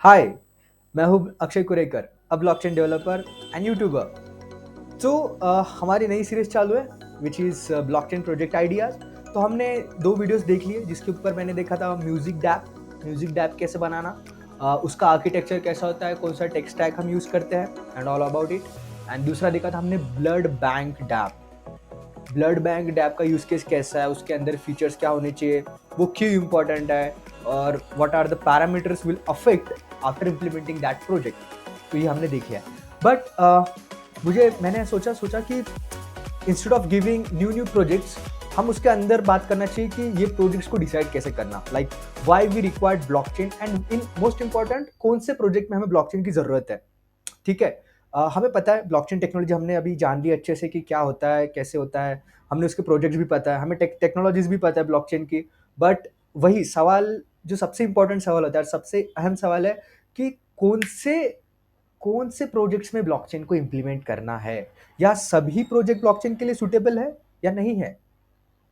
हाय, मैं हूँ अक्षय कुरेकर, अ blockchain developer and YouTuber. हमारी नई सीरीज चालू है which is blockchain project ideas. तो हमने 2 वीडियोस देख लिए जिसके ऊपर मैंने देखा था म्यूज़िक डैप कैसे बनाना, उसका आर्किटेक्चर कैसा होता है, कौन-सा टेक स्टैक हम यूज़ करते हैं and all about it. And दूसरा देखा था हमने ब्लड बैंक डैप का यूज़ केस कैसा है, उसके अंदर फीचर्स क्या होने चाहिए, वो क्यों इम्पोर्टेंट है और what are the parameters will affect after implementing that project. तो ये हमने देख लिया। बट मुझे मैंने सोचा कि instead of giving new projects, हम उसके अंदर बात करना चाहिए कि ये प्रोजेक्ट्स को डिसाइड कैसे करना, like why we required blockchain and in most important कौन से प्रोजेक्ट में हमें ब्लॉकचेन की जरूरत है। ठीक है। हमें पता है ब्लॉकचेन टेक्नोलॉजी हमने अभी जान ली अच्छे से कि क्या होता है, कैसे होता है, हमने उसके प्रोजेक्ट्स भी पता है, हमें टेक्नोलॉजीज भी पता है ब्लॉकचेन की। बट वही सवाल, जो सबसे इंपॉर्टेंट सवाल होता है, सबसे अहम सवाल है कि कौन से कौन से प्रोजेक्ट्स में ब्लॉकचेन को इम्प्लीमेंट करना है, या सभी प्रोजेक्ट ब्लॉकचेन के लिए सुटेबल है या नहीं है।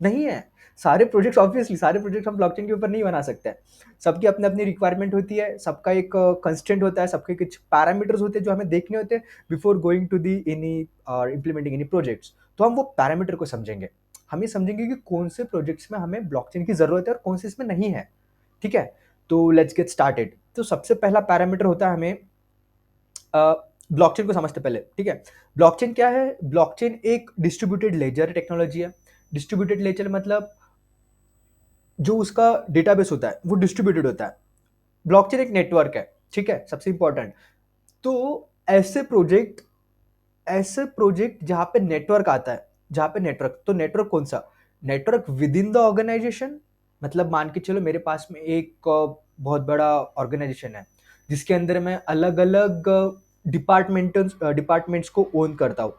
नहीं है। सारे प्रोजेक्ट हम ब्लॉकचेन के ऊपर नहीं बना सकते हैं। सबकी अपनी-अपनी रिक्वायरमेंट होती है, सबका एक कंस्ट्रेंट होता है, सबके कुछ पैरामीटर्स होते हैं जो हमें देखने होते हैं before going to the any implementing any projects. तो हम वो पैरामीटर को समझेंगे। हम ये समझेंगे कि कौन से प्रोजेक्ट्स में हमें ब्लॉकचेन की ज़रूरत है और कौन से इसमें नहीं है। ठीक है? तो लेट्स गेट स्टार्टेड। तो सबसे पहला पैरामीटर होता है हमें ब्लॉकचेन को समझते पहले। ठीक है? ब्लॉकचेन क्या है? ब्लॉकचेन एक डिस्ट्रीब्यूटेड लेजर टेक्नोलॉजी है। डिस्ट्रीब्यूटेड लेजर मतलब जो उसका डेटाबेस होता है वो डिस्ट्रीब्यूटेड होता है। ब्लॉकचेन एक नेटवर्क है। ठीक है, सबसे इंपॉर्टेंट। तो ऐसे प्रोजेक्ट जहां पे नेटवर्क आता है, जहां पे नेटवर्क, तो नेटवर्क कौन सा? Network within the organisation. मतलब मान के चलो मेरे पास में एक बहुत बड़ा ऑर्गेनाइजेशन है जिसके अंदर मैं अलग अलग डिपार्टमेंट्स को ओन करता हूँ।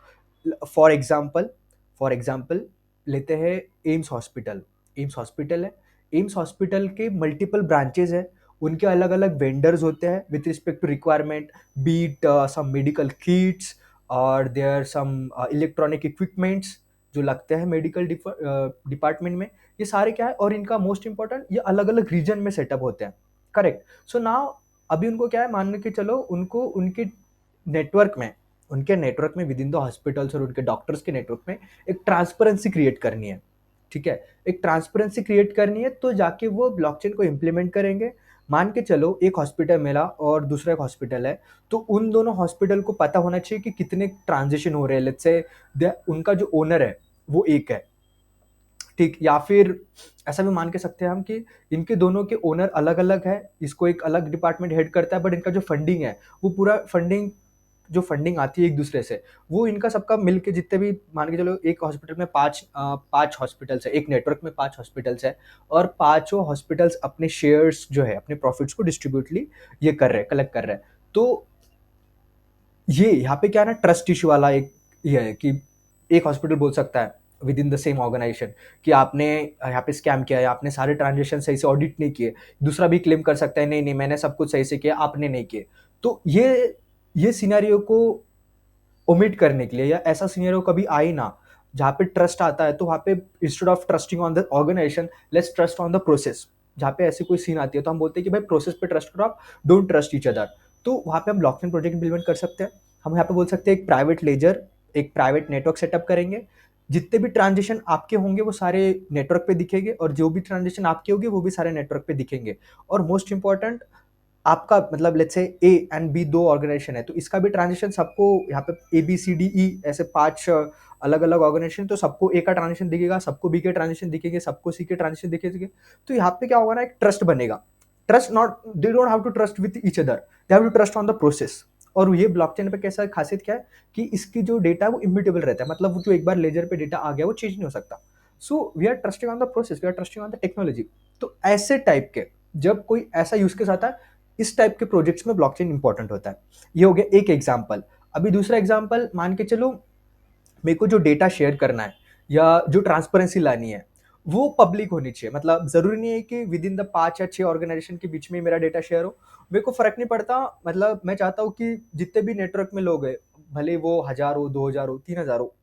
फॉर एग्जाम्पल लेते हैं एम्स हॉस्पिटल है। एम्स हॉस्पिटल के मल्टीपल ब्रांचेस है, उनके अलग अलग वेंडर्स होते हैं with respect to requirement, be it some medical kits और there are some electronic equipments जो लगते हैं मेडिकल डिपार्टमेंट में। ये सारे क्या है, और इनका मोस्ट इंपॉर्टेंट, ये अलग अलग रीजन में सेटअप होते हैं। करेक्ट। सो नाउ अभी उनको क्या है, मान के चलो उनको नेटवर्क में उनके नेटवर्क में विद इन द हॉस्पिटल्स और उनके डॉक्टर्स के नेटवर्क में एक ट्रांसपेरेंसी क्रिएट करनी है। ठीक है, एक ट्रांसपेरेंसी क्रिएट करनी है, तो जाके वो ब्लॉकचेन को इम्प्लीमेंट करेंगे। मान के चलो एक हॉस्पिटल मेरा और दूसरा एक हॉस्पिटल है, तो उन दोनों हॉस्पिटल को पता होना चाहिए कि कितने ट्रांजेक्शन हो रहे हैं। लेट्स से उनका जो ओनर है वो एक है। ठीक, या फिर ऐसा भी मान के सकते हैं हम कि इनके दोनों के ओनर अलग अलग है, इसको एक अलग डिपार्टमेंट हेड करता है, बट इनका जो फंडिंग है वो पूरा फंडिंग आती है एक दूसरे से, वो इनका सबका मिलके जितने भी, मान के चलो एक हॉस्पिटल में पांच हॉस्पिटल्स है, एक नेटवर्क में 5 हॉस्पिटल्स है, और पांचों हॉस्पिटल्स अपने शेयर्स जो है, अपने प्रॉफिट्स को डिस्ट्रीब्यूटली ये कर रहे हैं, कलेक्ट कर रहे हैं। तो ये यहाँ पे क्या है ना, ट्रस्ट इशू वाला एक ये है कि एक हॉस्पिटल बोल सकता है within the same organisation कि आपने यहाँ पे स्कैम किया है, आपने सारे ट्रांजेक्शन सही से ऑडिट नहीं किए। दूसरा भी क्लेम कर सकता है, नहीं नहीं मैंने सब कुछ सही से किया, आपने नहीं किए। तो ये सिनेरियो को ओमिट करने के लिए, या ऐसा सिनेरियो कभी आए ना जहाँ पे ट्रस्ट आता है, तो वहाँ पे instead of trusting on the organisation, let's trust on the process. जहाँ पे ऐसी कोई सीन आती है तो हम बोलते हैं कि भाई प्रोसेस पे ट्रस्ट करो, आप डोंट ट्रस्ट ईच अदर। तो वहाँ पे हम ब्लॉकचेन प्रोजेक्ट इम्प्लीमेंट कर सकते हैं। हम यहाँ पे बोल सकते हैं एक प्राइवेट लेजर, एक प्राइवेट नेटवर्क सेटअप करेंगे। जितने भी ट्रांजेक्शन आपके होंगे वो सारे नेटवर्क पे दिखेंगे, और जो भी ट्रांजेक्शन आपके होंगे वो भी सारे नेटवर्क पे दिखेंगे। और मोस्ट इंपॉर्टेंट, आपका मतलब let's say A and B दो ऑर्गेनाइजेशन है, तो इसका भी ट्रांजेक्शन सबको, यहाँ पे A B C D E ऐसे 5 अलग अलग ऑर्गेनाइजेशन, तो सबको ए का ट्रांजेक्शन दिखेगा, सबको बी के ट्रांजेक्शन दिखेंगे, सबको सी के ट्रांजेक्शन दिखेंगे। तो यहाँ पे क्या होगा ना, एक ट्रस्ट बनेगा। Trust not, they don't have to trust with each other, they have to trust on the process. और ये ब्लॉकचेन पे कैसा खासियत क्या है कि इसकी जो डेटा है वो इम्यूटेबल रहता है, मतलब वो जो एक बार लेजर पे डेटा आ गया वो चेंज नहीं हो सकता। So we are trusting on the process, we are trusting on the technology. तो ऐसे टाइप के, जब कोई ऐसा यूज केस आता है, इस टाइप के प्रोजेक्ट्स में ब्लॉकचेन इंपॉर्टेंट होता है। ये हो गया एक एग्जांपल। अभी दूसरा एग्जांपल, मान के चलो मेरे को जो डेटा शेयर करना है या जो ट्रांसपेरेंसी लानी है वो पब्लिक होनी चाहिए। मतलब जरूरी नहीं है कि विद इन द 5 या 6 ऑर्गेनाइजेशन के बीच में मेरा डेटा शेयर हो, मेरे को फर्क नहीं पड़ता। मतलब मैं चाहता हूँ कि जितने भी नेटवर्क में लोग हैं, भले वो 1000 हो, 2000 हो, 3000 हो,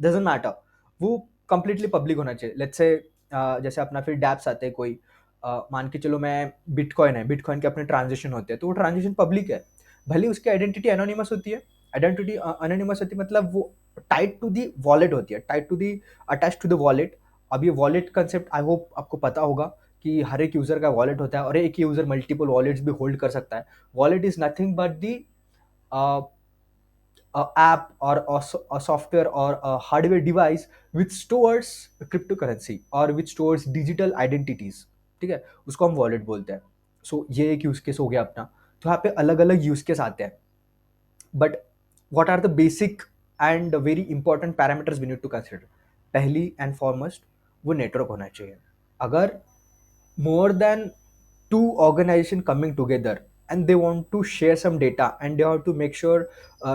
डजेंट मैटर, वो कंप्लीटली पब्लिक होना चाहिए। लेट्स से जैसे अपना फिर डैप्स आते हैं कोई, मान के चलो मैं बिटकॉइन है, बिटकॉइन के अपने ट्रांजेक्शन होते हैं, तो वो ट्रांजेक्शन पब्लिक है, भले उसकी आइडेंटिटी एनोनिमस होती है। आइडेंटिटी एनोनिमस होती है मतलब वो टाइड टू दी वॉलेट होती है, tied to the attach to the wallet. अब ये वॉलेट कंसेप्ट आई होप आपको पता होगा कि हर एक यूजर का वॉलेट होता है और एक यूजर मल्टीपल वॉलेट्स भी होल्ड कर सकता है। Wallet is nothing but the app or a software or a hardware device which stores cryptocurrency और which stores digital identities। ठीक है, उसको हम वॉलेट बोलते हैं। सो ये एक यूज केस हो गया अपना। तो यहाँ पे अलग अलग यूज केस आते हैं, but what are the basic and very important parameters we need to consider. पहली एंड फॉरमोस्ट वो नेटवर्क होना चाहिए। अगर more than two organization coming together and they want to share some data and they have to make sure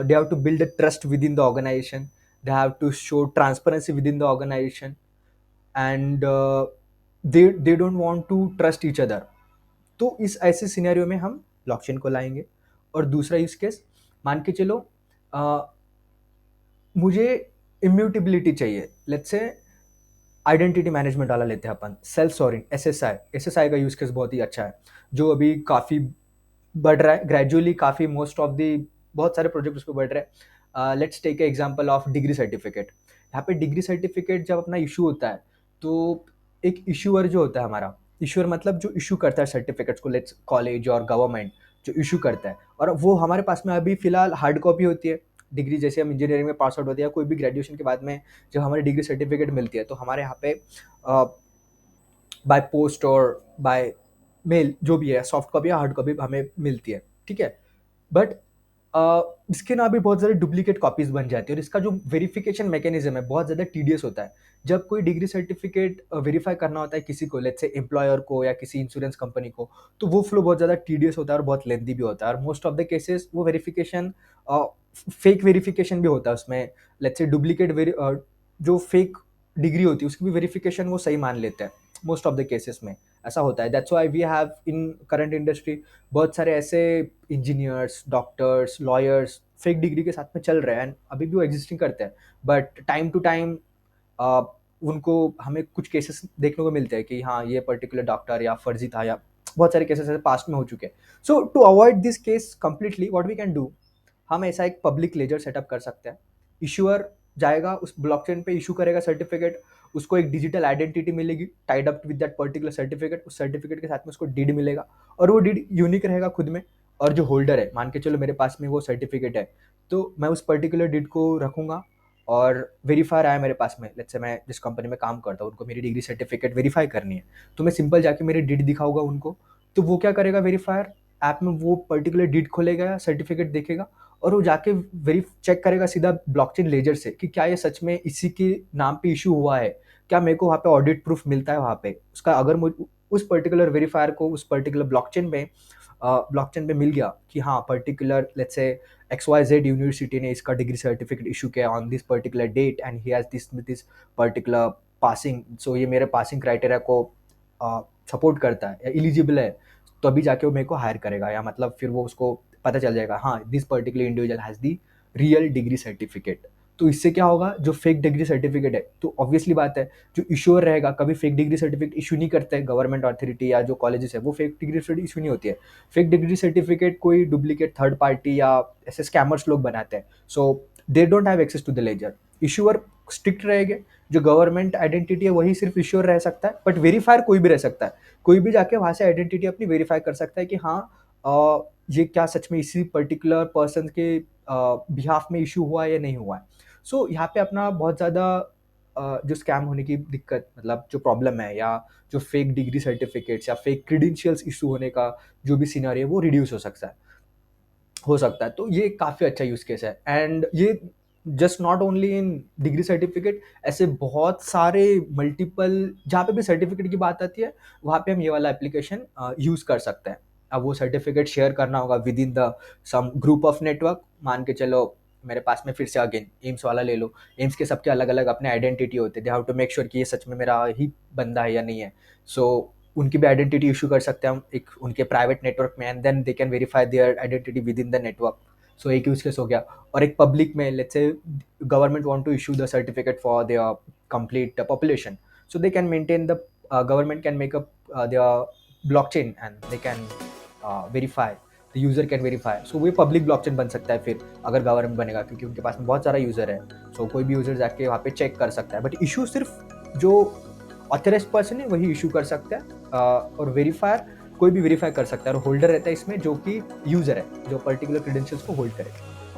they have to build a trust within the organization, they have to show transparency within the organization, and they don't want to trust each other। तो इस ऐसे scenario में हम blockchain को लाएंगे। और दूसरा use case मान के चलो मुझे इम्यूटेबिलिटी चाहिए, लेट्स से आइडेंटिटी मैनेजमेंट वाला लेते हैं अपन, सेल्फ सॉरिंग, एसएसआई का यूज केस बहुत ही अच्छा है, जो अभी काफ़ी बढ़ रहा है ग्रेजुअली, काफ़ी मोस्ट ऑफ दी बहुत सारे प्रोजेक्ट उस पर बढ़ रहे हैं। Let's take a example of degree certificate. यहाँ पे डिग्री सर्टिफिकेट जब अपना इशू होता है तो एक इशूअर जो होता है हमारा, इशूअर मतलब जो इशू करता है सर्टिफिकेट्स को, लेट्स कॉलेज और गवर्नमेंट जो इशू करता है, और वो हमारे पास में अभी फिलहाल हार्ड कॉपी होती है। डिग्री जैसे हम इंजीनियरिंग में पास आउट होते हैं या कोई भी ग्रेजुएशन के बाद में जब हमारी डिग्री सर्टिफिकेट मिलती है तो हमारे यहाँ पे बाय पोस्ट और बाय मेल जो भी है सॉफ्ट कॉपी या हार्ड कॉपी हमें मिलती है। ठीक है, बट इसके ना भी बहुत सारे डुप्लीकेट कॉपीज बन जाती है और इसका जो वेरिफिकेशन मैकेनिज्म है बहुत ज़्यादा टीडियस होता है। जब कोई डिग्री सर्टिफिकेट वेरीफाई करना होता है किसी को, लेट्स से एम्प्लॉयर को या किसी इंश्योरेंस कंपनी को, तो वो फ्लो बहुत ज़्यादा टीडियस होता है और बहुत लेंथी भी होता है, और मोस्ट ऑफ द केसेस वो वेरिफिकेशन फेक वेरिफिकेशन भी होता है उसमें। लेट्स से डुप्लीकेट जो फेक डिग्री होती है उसकी भी वेरिफिकेशन वो सही मान लेते हैं मोस्ट ऑफ द केसेस में, ऐसा होता है। That's why we have in current industry बहुत सारे ऐसे engineers, doctors, lawyers fake degree के साथ में चल रहे हैं, अभी भी वो एग्जिस्टिंग करते हैं। बट टाइम टू टाइम उनको हमें कुछ केसेस देखने को मिलते हैं कि हाँ ये पर्टिकुलर डॉक्टर या फर्जी था, या बहुत सारे केसेस ऐसे पास्ट में हो चुके हैं। So to avoid this case completely what we can do, हम ऐसा एक पब्लिक लेजर सेटअप कर सकते हैं। इशूअर जाएगा उस ब्लॉकचेन पे, इशू करेगा सर्टिफिकेट, उसको एक डिजिटल आइडेंटिटी मिलेगी tied up with that particular certificate, उस सर्टिफिकेट के साथ में उसको डीड मिलेगा और वो डीड यूनिक रहेगा खुद में। और जो होल्डर है, मान के चलो मेरे पास में वो सर्टिफिकेट है, तो मैं उस पर्टिकुलर डीड को रखूंगा और वेरीफायर आया मेरे पास में, लेट्स से मैं जिस कंपनी में काम करता हूँ उनको मेरी डिग्री सर्टिफिकेट वेरीफाई करनी है, तो मैं सिंपल जाके मेरी डीड दिखाऊंगा उनको, तो वो क्या करेगा वेरीफायर, ऐप में वो पर्टिकुलर डीड खोलेगा, सर्टिफिकेट देखेगा और वो जाके वेरी चेक करेगा सीधा ब्लॉकचेन लेजर से कि क्या ये सच में इसी के नाम पे इशू हुआ है, क्या मेरे को वहाँ पे ऑडिट प्रूफ मिलता है वहाँ पे उसका। अगर मुझे उस पर्टिकुलर वेरीफायर को उस पर्टिकुलर ब्लॉकचेन पे मिल गया कि हाँ particular let's say XYZ university ने इसका डिग्री सर्टिफिकेट इशू किया on this particular date and he has this particular passing, so ये मेरे पासिंग क्राइटेरिया को सपोर्ट करता है या एलिजिबल है, तो अभी जाके वो मेरे को हायर करेगा, या मतलब फिर वो उसको पता चल जाएगा हाँ this particular individual has the real degree certificate. तो इससे क्या होगा, जो फेक डिग्री सर्टिफिकेट है, तो ऑब्वियसली बात है जो इश्योर रहेगा कभी फेक डिग्री सर्टिफिकेट इशू नहीं करते हैं, गवर्नमेंट अथॉरिटी या जो कॉलेजेस है वो फेक डिग्री सर्टिफिकेट इशू नहीं होती है। फेक डिग्री सर्टिफिकेट कोई डुप्लीकेट थर्ड पार्टी या ऐसे स्कैमर्स लोग बनाते हैं, so they don't have access to the ledger. Issuer strict रहेंगे, जो गवर्नमेंट आइडेंटिटी है वही सिर्फ इश्योर रह सकता है, बट वेरीफायर कोई भी रह सकता है, कोई भी जाके वहाँ से आइडेंटिटी अपनी वेरीफाई कर सकता है कि हाँ ये क्या सच में इसी पर्टिकुलर पर्सन के बिहाफ में इशू हुआ है या नहीं हुआ है। सो यहाँ पे अपना बहुत ज़्यादा जो स्कैम होने की दिक्कत, मतलब जो प्रॉब्लम है, या जो फेक डिग्री सर्टिफिकेट्स या फेक क्रीडेंशियल्स इशू होने का जो भी सिनेरियो है वो रिड्यूस हो सकता है। तो ये काफ़ी अच्छा यूज़ केस है, एंड ये just not only in degree certificate, ऐसे बहुत सारे मल्टीपल जहाँ पे भी सर्टिफिकेट की बात आती है वहाँ पे हम ये वाला एप्लीकेशन यूज़ कर सकते हैं। अब वो सर्टिफिकेट शेयर करना होगा within the some group of network. मान के चलो मेरे पास में फिर से अगेन एम्स वाला ले लो, एम्स के सबके अलग अलग अपने आइडेंटिटी होते हैं, they have to make sure कि ये सच में मेरा ही बंदा है या नहीं है। सो उनकी भी आइडेंटिटी इशू कर सकते हैं हम एक उनके प्राइवेट नेटवर्क में, and then they can verify their identity within the network. So एक यूज केस हो गया। और एक पब्लिक में let's say government want to issue the certificate for their complete population, so they can maintain the government can make up their blockchain and they can verify, the user can verify. So वो public blockchain बन सकता है फिर अगर government बनेगा, क्योंकि उनके पास में बहुत सारा यूज़र है. सो कोई भी यूज़र जाके वहाँ पे चेक कर सकता है. बट इशू सिर्फ जो ऑथराइज्ड पर्सन है वही इशू कर सकता है, और वेरीफायर कोई भी वेरीफाई कर सकता है, और होल्डर रहता है इसमें जो कि यूज़र है, जो पर्टिकुलर क्रेडेंशियल्स को होल्ड करे.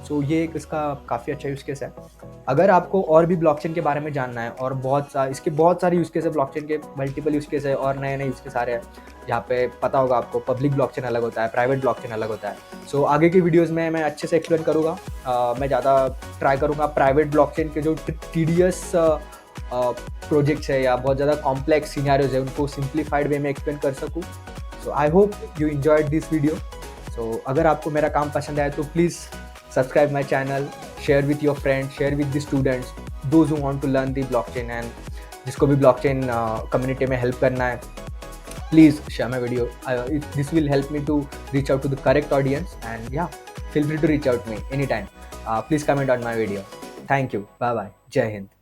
सो ये एक इसका काफ़ी अच्छा यूज़ केस है. अगर आपको और भी ब्लॉकचेन के बारे में जानना है, और इसके बहुत सारे यूज़ केस है, ब्लॉकचेन के मल्टीपल यूज़ केस है और नए-नए यूज़ केस आ रहे हैं, जहाँ पे पता होगा आपको पब्लिक ब्लॉकचेन अलग होता है, प्राइवेट ब्लॉकचेन अलग होता है. सो आगे की वीडियोज़ में मैं अच्छे से एक्सप्लेन करूँगा. मैं ज़्यादा ट्राई करूँगा प्राइवेट ब्लॉकचेन के जो टीडियस प्रोजेक्ट्स है या बहुत ज़्यादा कॉम्प्लेक्स सिनेरियोज है उनको सिंप्लीफाइड वे में एक्सप्लेन कर सकूँ. So I hope you enjoyed this video. So अगर आपको मेरा काम पसंद आया तो please subscribe my channel, share with your friends, share with the students, those who want to learn the blockchain, and जिसको भी ब्लॉकचेन कम्युनिटी में हेल्प करना है, please share my video. This will help me to reach out to the correct audience, and yeah, feel free to reach out to me anytime. Please comment on my video. Thank you. Bye bye. Jai Hind.